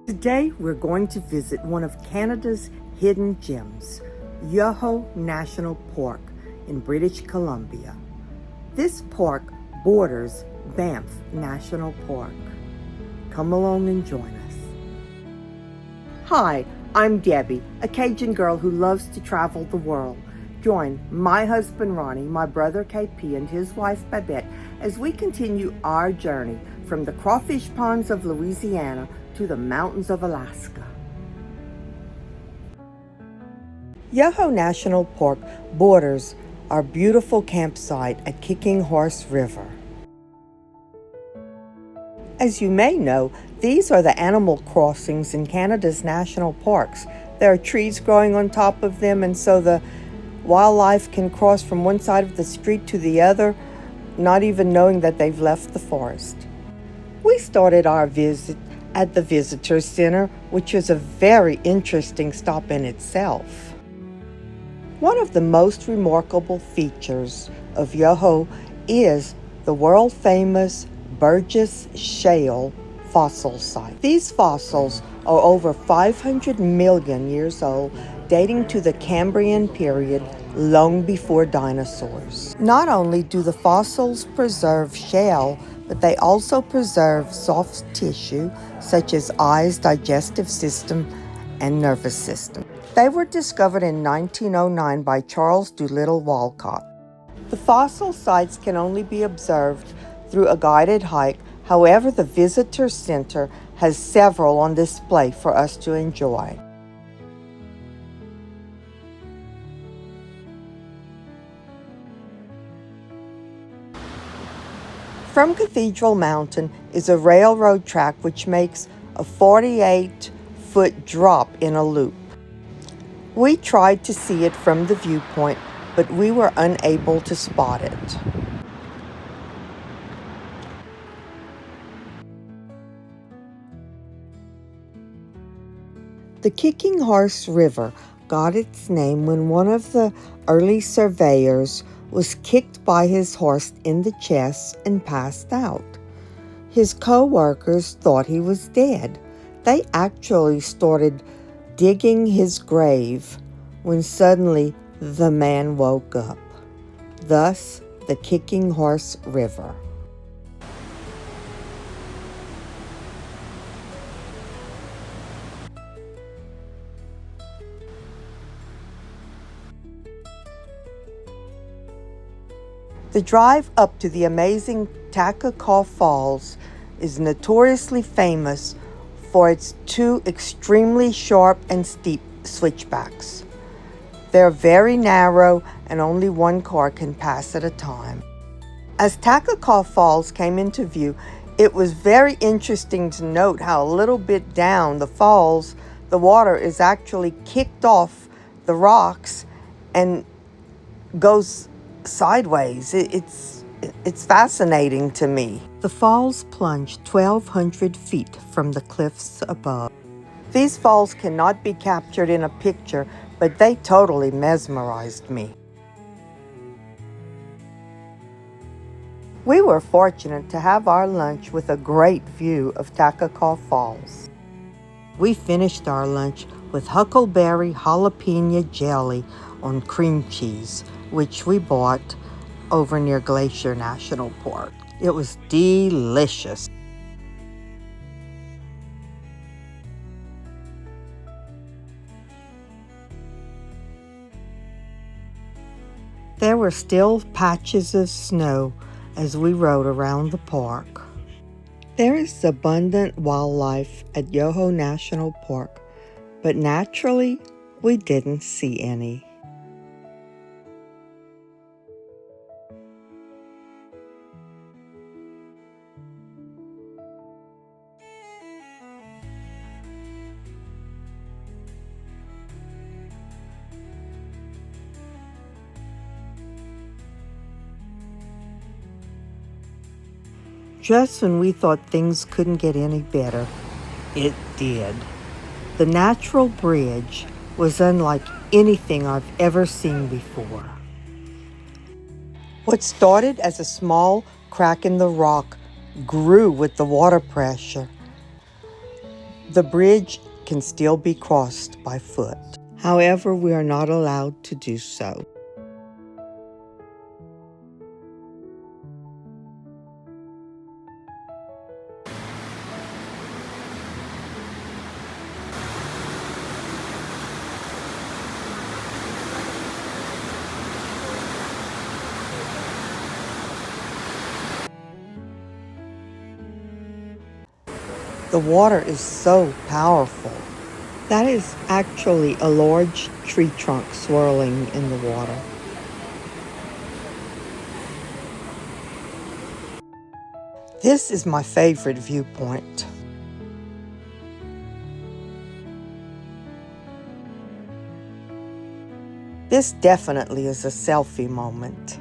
Today we're going to visit one of Canada's hidden gems, Yoho National Park in British Columbia. This park borders Banff National Park. Come along and join us. Hi, I'm Debbie, a Cajun girl who loves to travel the world. Join my husband Ronny, my brother KP, and his wife Babette as we continue our journey from the crawfish ponds of Louisiana to the mountains of Alaska. Yoho National Park borders our beautiful campsite at Kicking Horse River. As you may know, these are the animal crossings in Canada's national parks. There are trees growing on top of them, and so the wildlife can cross from one side of the street to the other, not even knowing that they've left the forest. We started our visit at the Visitor Center, which is a very interesting stop in itself. One of the most remarkable features of Yoho is the world-famous Burgess Shale fossil site. These fossils are over 500 million years old, dating to the Cambrian period, long before dinosaurs. Not only do the fossils preserve shale, but they also preserve soft tissue such as eyes, digestive system, and nervous system. They were discovered in 1909 by Charles Doolittle Walcott. The fossil sites can only be observed through a guided hike. However, the Visitor Center has several on display for us to enjoy. From Cathedral Mountain is a railroad track which makes a 48-foot drop in a loop. We tried to see it from the viewpoint, but we were unable to spot it. The Kicking Horse River got its name when one of the early surveyors was kicked by his horse in the chest and passed out. His co-workers thought he was dead. They actually started digging his grave when suddenly the man woke up. Thus, the Kicking Horse River. The drive up to the amazing Takakakka Falls is notoriously famous for its two extremely sharp and steep switchbacks. They're very narrow and only one car can pass at a time. As Takakakka Falls came into view, it was very interesting to note how a little bit down the falls, the water is actually kicked off the rocks and goes sideways. It's fascinating to me. The falls plunge 1,200 feet from the cliffs above. These falls cannot be captured in a picture, but they totally mesmerized me. We were fortunate to have our lunch with a great view of Takakakka Falls. We finished our lunch with huckleberry jalapeno jelly on cream cheese, which we bought over near Glacier National Park. It was delicious. There were still patches of snow as we rode around the park. There is abundant wildlife at Yoho National Park, but naturally, we didn't see any. Just when we thought things couldn't get any better, it did. The natural bridge was unlike anything I've ever seen before. What started as a small crack in the rock grew with the water pressure. The bridge can still be crossed by foot. However, we are not allowed to do so. The water is so powerful. That is actually a large tree trunk swirling in the water. This is my favorite viewpoint. This definitely is a selfie moment.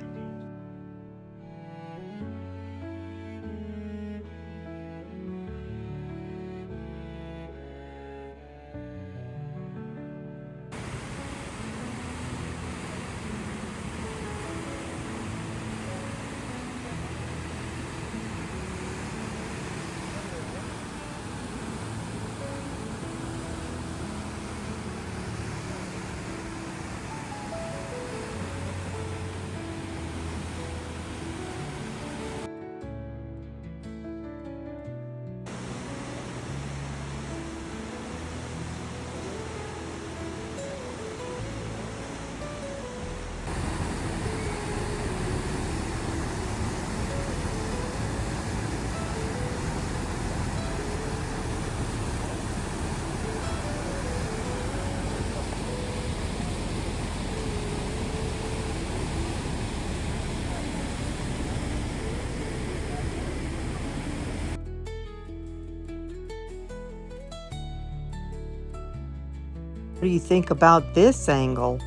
What do you think about this angle?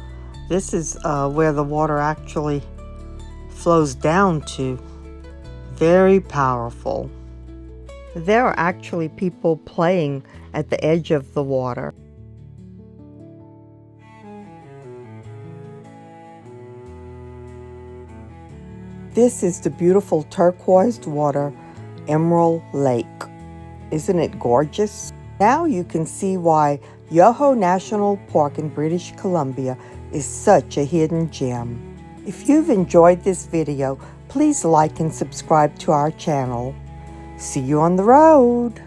This is where the water actually flows down to. Very powerful. There are actually people playing at the edge of the water. This is the beautiful turquoise water, Emeral Lake. Isn't it gorgeous? Now you can see why Yoho National Park in British Columbia is such a hidden gem. If you've enjoyed this video, please like and subscribe to our channel. See you on the road!